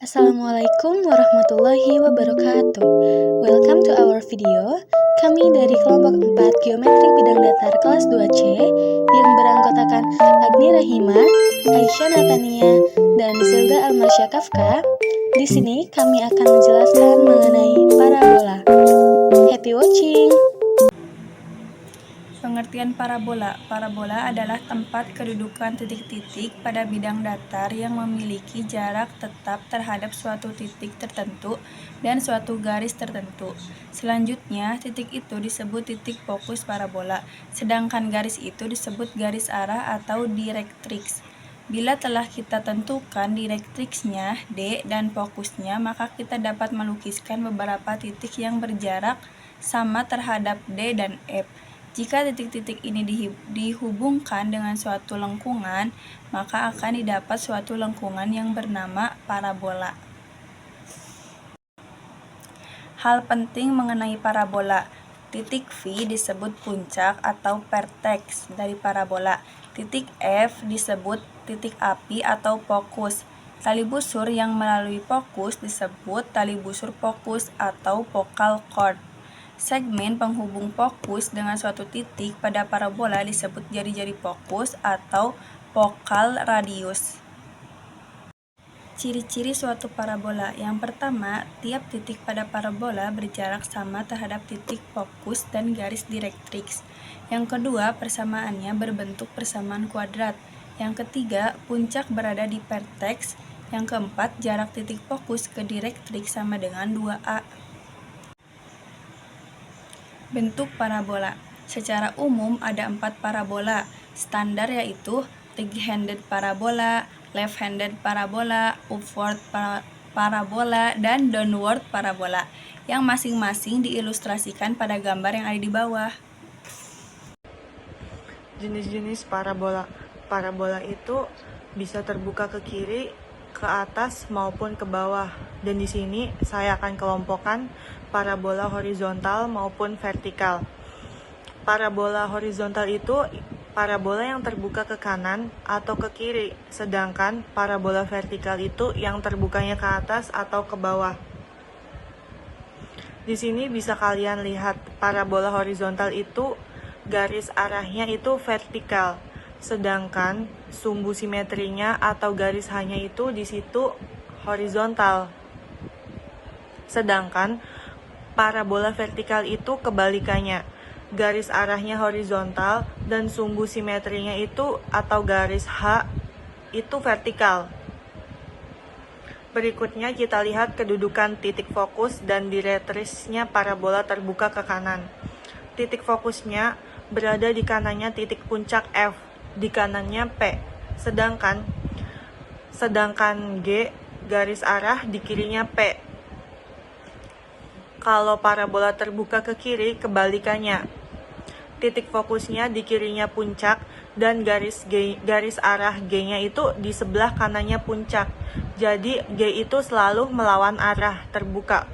Assalamualaikum warahmatullahi wabarakatuh. Welcome to our video. Kami dari kelompok 4 Geometri Bidang Datar kelas 2C yang beranggotakan Agni Rahima, Aisyah Natania, dan Zilda Almarsya Kafka. Di sini kami akan menjelaskan mengenai parabola. Happy watching! Pengertian parabola. Parabola adalah tempat kedudukan titik-titik pada bidang datar yang memiliki jarak tetap terhadap suatu titik tertentu dan suatu garis tertentu. Selanjutnya, titik itu disebut titik fokus parabola, sedangkan garis itu disebut garis arah atau direktrix. Bila telah kita tentukan direktriksnya D dan fokusnya, maka kita dapat melukiskan beberapa titik yang berjarak sama terhadap D dan F. Jika titik-titik ini dihubungkan dengan suatu lengkungan, maka akan didapat suatu lengkungan yang bernama parabola. Hal penting mengenai parabola. Titik V disebut puncak atau vertex dari parabola. Titik F disebut titik api atau fokus. Tali busur yang melalui fokus disebut tali busur fokus atau focal chord. Segmen penghubung fokus dengan suatu titik pada parabola disebut jari-jari fokus atau focal radius. Ciri-ciri suatu parabola. Yang pertama, tiap titik pada parabola berjarak sama terhadap titik fokus dan garis direktrix. Yang kedua, persamaannya berbentuk persamaan kuadrat. Yang ketiga, puncak berada di vertex. Yang keempat, jarak titik fokus ke direktrix sama dengan 2A. Bentuk parabola. Secara umum ada 4 parabola standar, yaitu right-handed parabola, left-handed parabola, upward parabola, dan downward parabola, yang masing-masing diilustrasikan pada gambar yang ada di bawah. Jenis-jenis parabola. Parabola itu bisa terbuka ke kiri, ke atas maupun ke bawah. Dan di sini saya akan kelompokkan parabola horizontal maupun vertikal. Parabola horizontal itu parabola yang terbuka ke kanan atau ke kiri, sedangkan parabola vertikal itu yang terbukanya ke atas atau ke bawah. Di sini bisa kalian lihat parabola horizontal itu garis arahnya itu vertikal, sedangkan sumbu simetrinya atau garis hanya itu di situ horizontal. Sedangkan parabola vertikal itu kebalikannya. Garis arahnya horizontal dan sumbu simetrinya itu atau garis H itu vertikal. Berikutnya kita lihat kedudukan titik fokus dan direktriksnya parabola terbuka ke kanan. Titik fokusnya berada di kanannya titik puncak F, di kanannya P. Sedangkan G garis arah di kirinya P. Kalau parabola terbuka ke kiri, kebalikannya. Titik fokusnya di kirinya puncak dan garis arah G-nya itu di sebelah kanannya puncak. Jadi G itu selalu melawan arah terbuka.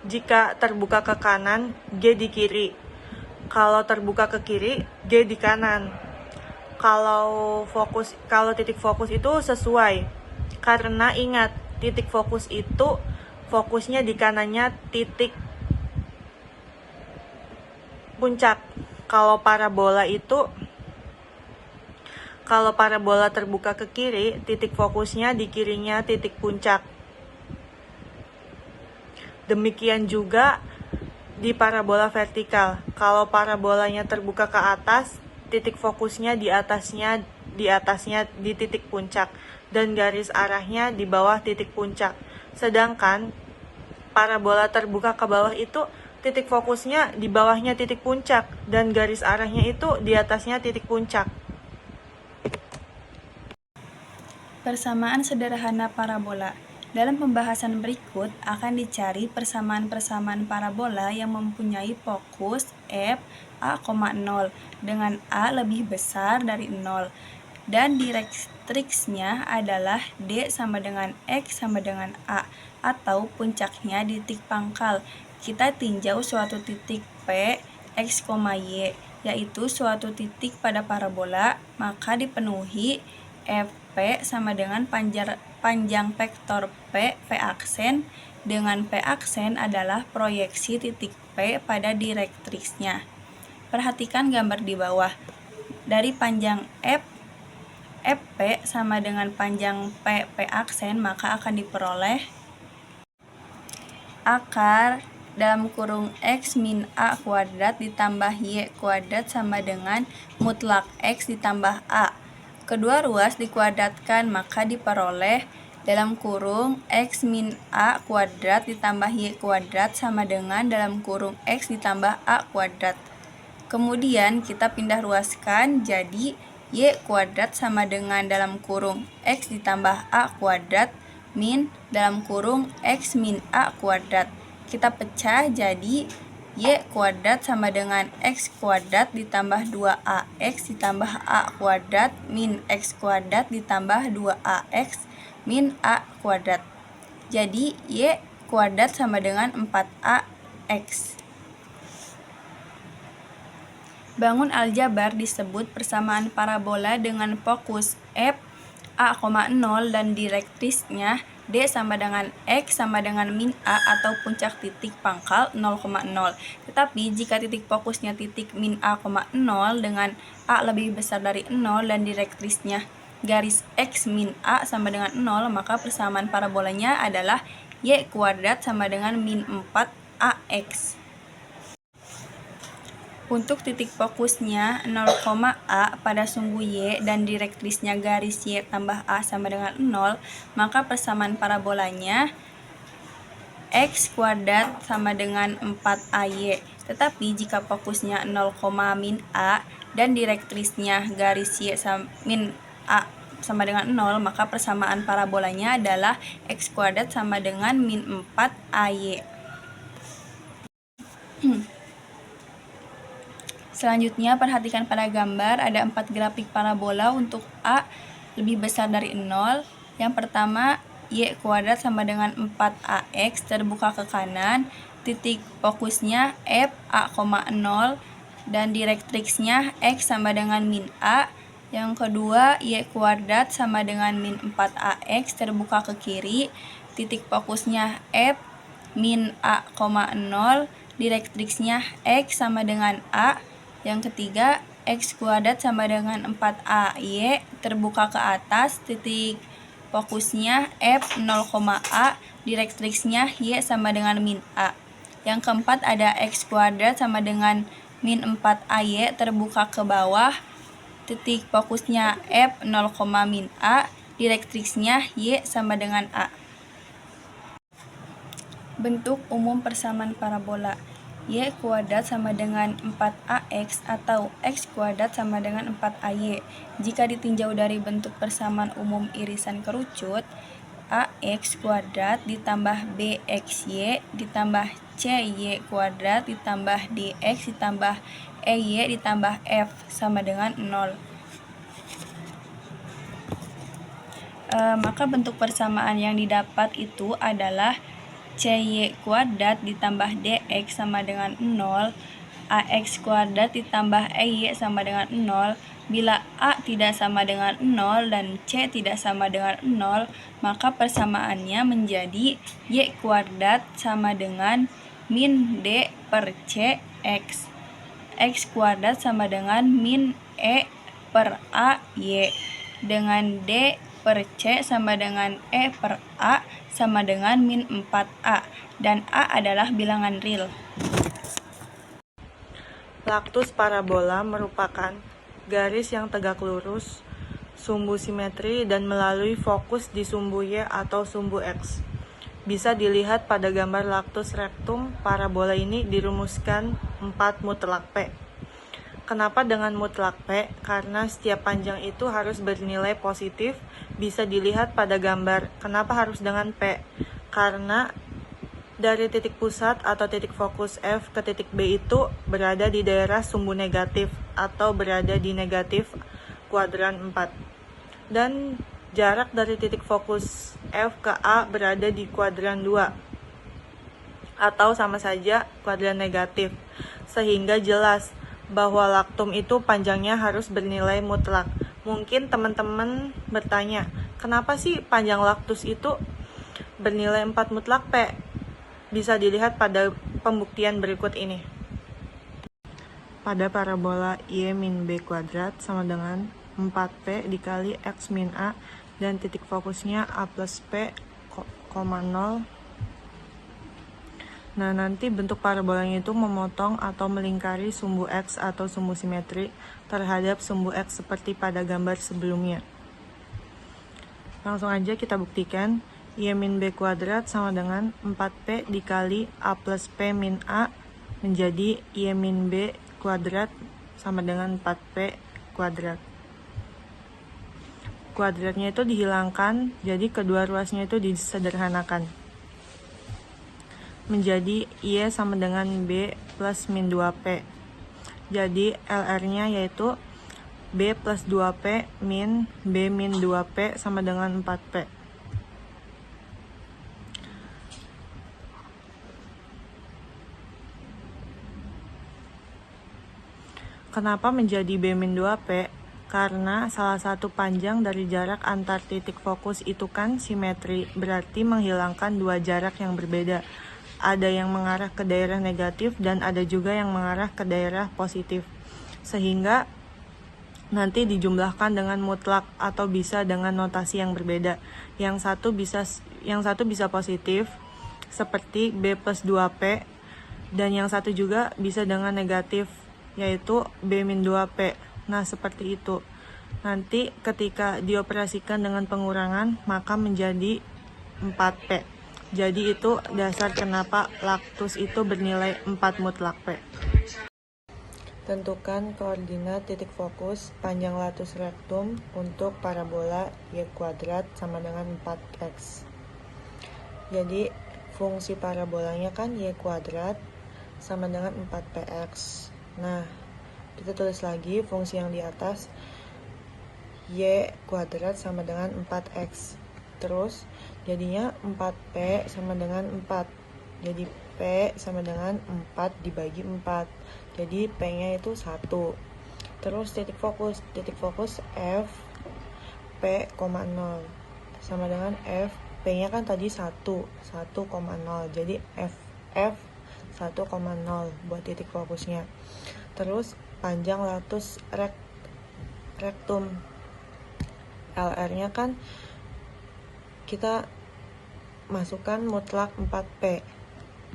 Jika terbuka ke kanan, G di kiri. Kalau terbuka ke kiri, G di kanan. Kalau titik fokus itu sesuai. Karena ingat, titik fokus itu fokusnya di kanannya titik puncak. Kalau parabola terbuka ke kiri, titik fokusnya di kirinya titik puncak. Demikian juga di parabola vertikal. Kalau parabolanya terbuka ke atas, titik fokusnya di atasnya di titik puncak dan garis arahnya di bawah titik puncak. Sedangkan parabola terbuka ke bawah itu titik fokusnya di bawahnya titik puncak dan garis arahnya itu di atasnya titik puncak. Persamaan sederhana parabola. Dalam pembahasan berikut akan dicari persamaan-persamaan parabola yang mempunyai fokus F A, 0 dengan A lebih besar dari 0 dan direktriksnya adalah D sama dengan X sama dengan A atau puncaknya di titik pangkal. Kita tinjau suatu titik P, X, Y, yaitu suatu titik pada parabola, maka dipenuhi F P sama dengan panjang vektor P aksen, dengan P aksen adalah proyeksi titik P pada direktriksnya. Perhatikan gambar di bawah. Dari panjang FP sama dengan panjang P aksen, maka akan diperoleh akar dalam kurung X min A kuadrat ditambah Y kuadrat sama dengan mutlak X ditambah A. Kedua ruas dikuadratkan, maka diperoleh dalam kurung X min A kuadrat ditambah Y kuadrat sama dengan dalam kurung X ditambah A kuadrat. Kemudian kita pindah ruaskan jadi Y kuadrat sama dengan dalam kurung X ditambah A kuadrat min dalam kurung X min A kuadrat. Kita pecah jadi Y kuadrat sama dengan X kuadrat ditambah 2AX ditambah A kuadrat min X kuadrat ditambah 2AX min A kuadrat. Jadi Y kuadrat sama dengan 4AX. Bangun aljabar disebut persamaan parabola dengan fokus F A,0 dan direktrisnya D sama dengan X sama dengan min A atau puncak titik pangkal 0,0. Tetapi jika titik fokusnya titik min A,0 dengan A lebih besar dari 0 dan direktrisnya garis X min A sama dengan 0, maka persamaan parabolanya adalah Y kuadrat sama dengan min 4AX. Untuk titik fokusnya 0,A pada sumbu Y dan direktrisnya garis Y tambah A sama dengan 0, maka persamaan parabolanya X kuadrat sama dengan 4AY. Tetapi jika fokusnya 0, min A dan direktrisnya garis Y min A sama dengan 0, maka persamaan parabolanya adalah X kuadrat sama dengan min 4AY. Selanjutnya, perhatikan pada gambar ada 4 grafik parabola untuk A lebih besar dari 0. Yang pertama, Y kuadrat sama dengan 4AX terbuka ke kanan, titik fokusnya F A,0 dan direktriksnya X sama dengan min A. Yang kedua, Y kuadrat sama dengan min 4AX terbuka ke kiri, titik fokusnya F min A,0, direktriksnya X sama dengan A. Yang ketiga, X kuadrat sama dengan 4AY terbuka ke atas, titik fokusnya F 0,A, direktriksnya Y sama dengan min A. Yang keempat ada X kuadrat sama dengan min 4AY terbuka ke bawah, titik fokusnya F 0, min A, direktriksnya Y sama dengan A. Bentuk umum persamaan parabola. Y kuadrat sama dengan 4AX atau X kuadrat sama dengan 4AY. Jika ditinjau dari bentuk persamaan umum irisan kerucut, AX kuadrat ditambah BXY ditambah CY kuadrat ditambah DX ditambah EY ditambah F sama dengan 0. Maka bentuk persamaan yang didapat itu adalah CY kuadrat ditambah DX sama dengan 0, AX kuadrat ditambah EY sama dengan 0. Bila A tidak sama dengan 0 dan C tidak sama dengan 0, maka persamaannya menjadi Y kuadrat sama dengan min D per C X. X kuadrat sama dengan min E per A Y. Dengan D per C sama dengan E per A sama dengan min 4A, dan A adalah bilangan real. Laktus parabola merupakan garis yang tegak lurus, sumbu simetri, dan melalui fokus di sumbu Y atau sumbu X. Bisa dilihat pada gambar laktus rectum, parabola ini dirumuskan 4 mutlak P. Kenapa dengan mutlak P? Karena setiap panjang itu harus bernilai positif. Bisa dilihat pada gambar. Kenapa harus dengan P? Karena dari titik pusat atau titik fokus F ke titik B itu berada di daerah sumbu negatif atau berada di negatif kuadran 4. Dan jarak dari titik fokus F ke A berada di kuadran 2 atau sama saja kuadran negatif. Sehingga jelas bahwa laktum itu panjangnya harus bernilai mutlak. Mungkin teman-teman bertanya, kenapa sih panjang laktus itu bernilai 4 mutlak P? Bisa dilihat pada pembuktian berikut ini. Pada parabola Y min B kuadrat sama dengan 4P dikali X min A dan titik fokusnya A plus P, 0. Nah, nanti bentuk parabolanya itu memotong atau melingkari sumbu X atau sumbu simetri terhadap sumbu X seperti pada gambar sebelumnya. Langsung aja kita buktikan. Y min B kuadrat sama dengan 4P dikali A plus P min A menjadi Y min B kuadrat sama dengan 4P kuadrat. Kuadratnya itu dihilangkan, jadi kedua ruasnya itu disederhanakan. Menjadi Y sama dengan B plus min 2P. Jadi LR-nya yaitu B plus 2P min B min 2P sama dengan 4P. Kenapa menjadi B min 2P? Karena salah satu panjang dari jarak antar titik fokus itu kan simetri, berarti menghilangkan dua jarak yang berbeda. Ada yang mengarah ke daerah negatif dan ada juga yang mengarah ke daerah positif. Sehingga nanti dijumlahkan dengan mutlak atau bisa dengan notasi yang berbeda. Yang satu bisa positif seperti B plus 2P dan yang satu juga bisa dengan negatif yaitu B min 2P. Nah, seperti itu. Nanti ketika dioperasikan dengan pengurangan maka menjadi 4P. Jadi itu dasar kenapa laktus itu bernilai 4 mutlak P. Tentukan koordinat titik fokus panjang latus rektum untuk parabola Y kuadrat sama dengan 4X. Jadi fungsi parabolanya kan Y kuadrat sama dengan 4PX. Nah, kita tulis lagi fungsi yang di atas, Y kuadrat sama dengan 4X. Terus jadinya 4P sama dengan 4. Jadi P sama dengan 4 dibagi 4. Jadi P-nya itu 1. Terus titik fokus F P, 0 sama dengan F, P-nya kan tadi 1,0. Jadi F 1,0 buat titik fokusnya. Terus panjang latus rektum, LR-nya kan kita masukkan mutlak 4P.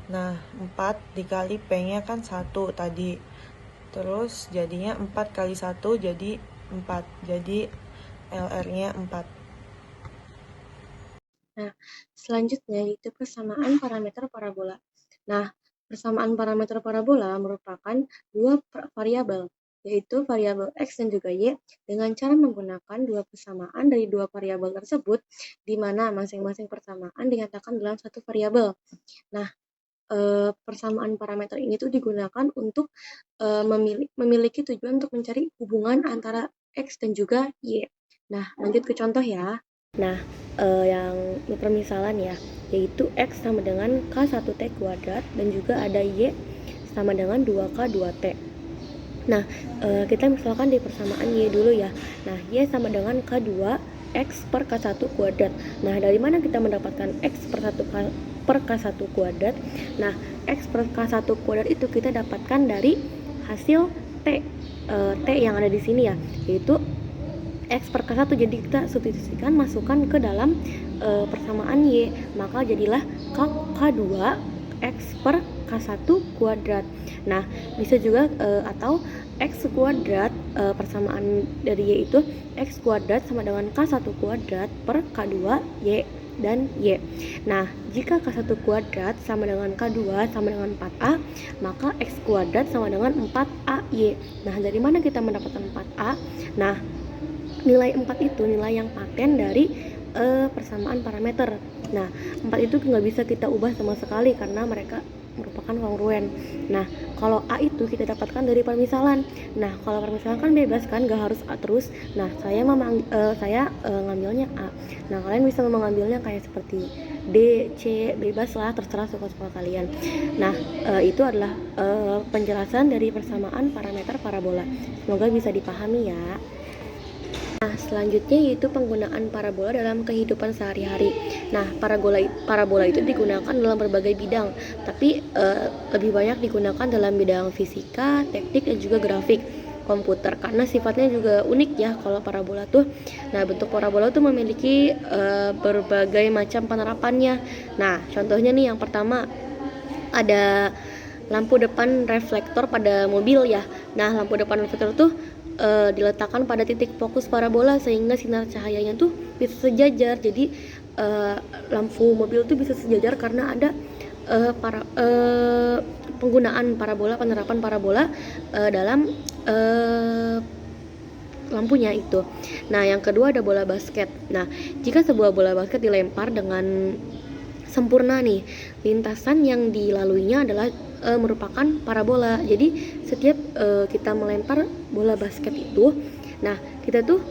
Nah, 4 dikali P-nya kan 1 tadi. Terus jadinya 4 kali 1 jadi 4. Jadi LR-nya 4. Nah, selanjutnya yaitu persamaan parameter parabola. Nah, persamaan parameter parabola merupakan dua variabel, yaitu variabel X dan juga Y, dengan cara menggunakan dua persamaan dari dua variabel tersebut, di mana masing-masing persamaan dinyatakan dalam satu variabel. Nah, persamaan parameter ini tuh digunakan untuk memiliki tujuan untuk mencari hubungan antara X dan juga Y. Nah, lanjut ke contoh ya. Nah, yang permisalan ya, yaitu X sama dengan K1T kuadrat dan juga ada Y sama dengan 2K2T. Nah, kita misalkan di persamaan Y dulu ya. Nah, Y sama dengan K2 X per K1 kuadrat. Nah, dari mana kita mendapatkan X per K1 kuadrat? Nah, X per K1 kuadrat itu kita dapatkan dari hasil T yang ada di sini ya, yaitu X per K1. Jadi kita substitusikan, masukkan ke dalam persamaan Y, maka jadilah K2 X per K1 kuadrat. Nah, bisa juga atau X kuadrat, persamaan dari Y itu X kuadrat sama dengan K1 kuadrat per K2 Y dan Y. Nah, jika K1 kuadrat sama dengan K2 sama dengan 4A, maka X kuadrat sama dengan 4AY. Nah, dari mana kita mendapatkan 4A? Nah, nilai 4 itu nilai yang paten dari persamaan parameter. Nah, 4 itu nggak bisa kita ubah sama sekali karena mereka merupakan kongruen. Nah, kalau A itu kita dapatkan dari permisalan. Nah, kalau permisalan kan bebas kan, nggak harus A terus. Nah, saya ngambilnya A. Nah, kalian bisa mengambilnya kayak seperti D, C, bebas lah, terserah suka-suka kalian. Nah, itu adalah penjelasan dari persamaan parameter parabola. Semoga bisa dipahami ya. selanjutnya yaitu penggunaan parabola dalam kehidupan sehari-hari. Nah, parabola itu digunakan dalam berbagai bidang, tapi lebih banyak digunakan dalam bidang fisika, teknik, dan juga grafik komputer karena sifatnya juga unik ya kalau parabola tuh. Nah, bentuk parabola tuh memiliki berbagai macam penerapannya. Nah, contohnya nih yang pertama ada lampu depan reflektor pada mobil ya. Nah, lampu depan reflektor tuh diletakkan pada titik fokus parabola sehingga sinar cahayanya tuh bisa sejajar. Jadi lampu mobil tuh bisa sejajar karena ada penggunaan penerapan parabola dalam lampunya itu. Nah, yang kedua ada bola basket. Nah, jika sebuah bola basket dilempar dengan sempurna nih, lintasan yang dilaluinya adalah merupakan parabola. Jadi setiap kita melempar bola basket itu, nah kita tuh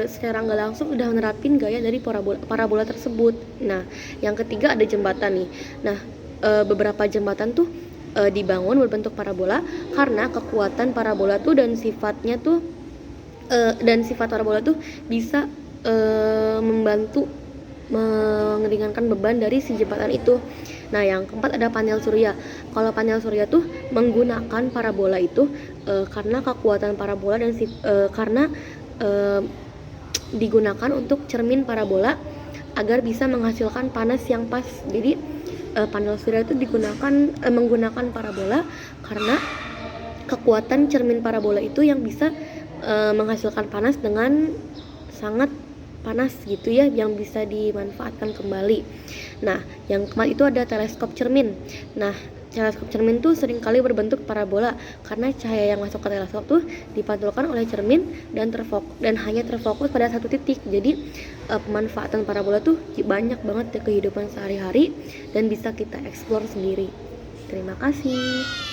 secara nggak langsung udah menerapin gaya dari parabola tersebut. Nah, yang ketiga ada jembatan nih. Nah, beberapa jembatan tuh dibangun berbentuk parabola karena kekuatan parabola tuh dan sifat parabola tuh bisa membantu meringankan beban dari si jembatan itu. Nah, yang keempat ada panel surya. Kalau panel surya tuh menggunakan parabola itu karena kekuatan parabola dan karena digunakan untuk cermin parabola agar bisa menghasilkan panas yang pas. Jadi panel surya itu menggunakan parabola karena kekuatan cermin parabola itu yang bisa menghasilkan panas dengan sangat panas gitu ya, yang bisa dimanfaatkan kembali. Nah, yang keempat itu ada teleskop cermin. Nah, teleskop cermin tuh seringkali berbentuk parabola karena cahaya yang masuk ke teleskop tuh dipantulkan oleh cermin dan hanya terfokus pada satu titik. Jadi pemanfaatan parabola tuh banyak banget di kehidupan sehari-hari dan bisa kita eksplor sendiri. Terima kasih.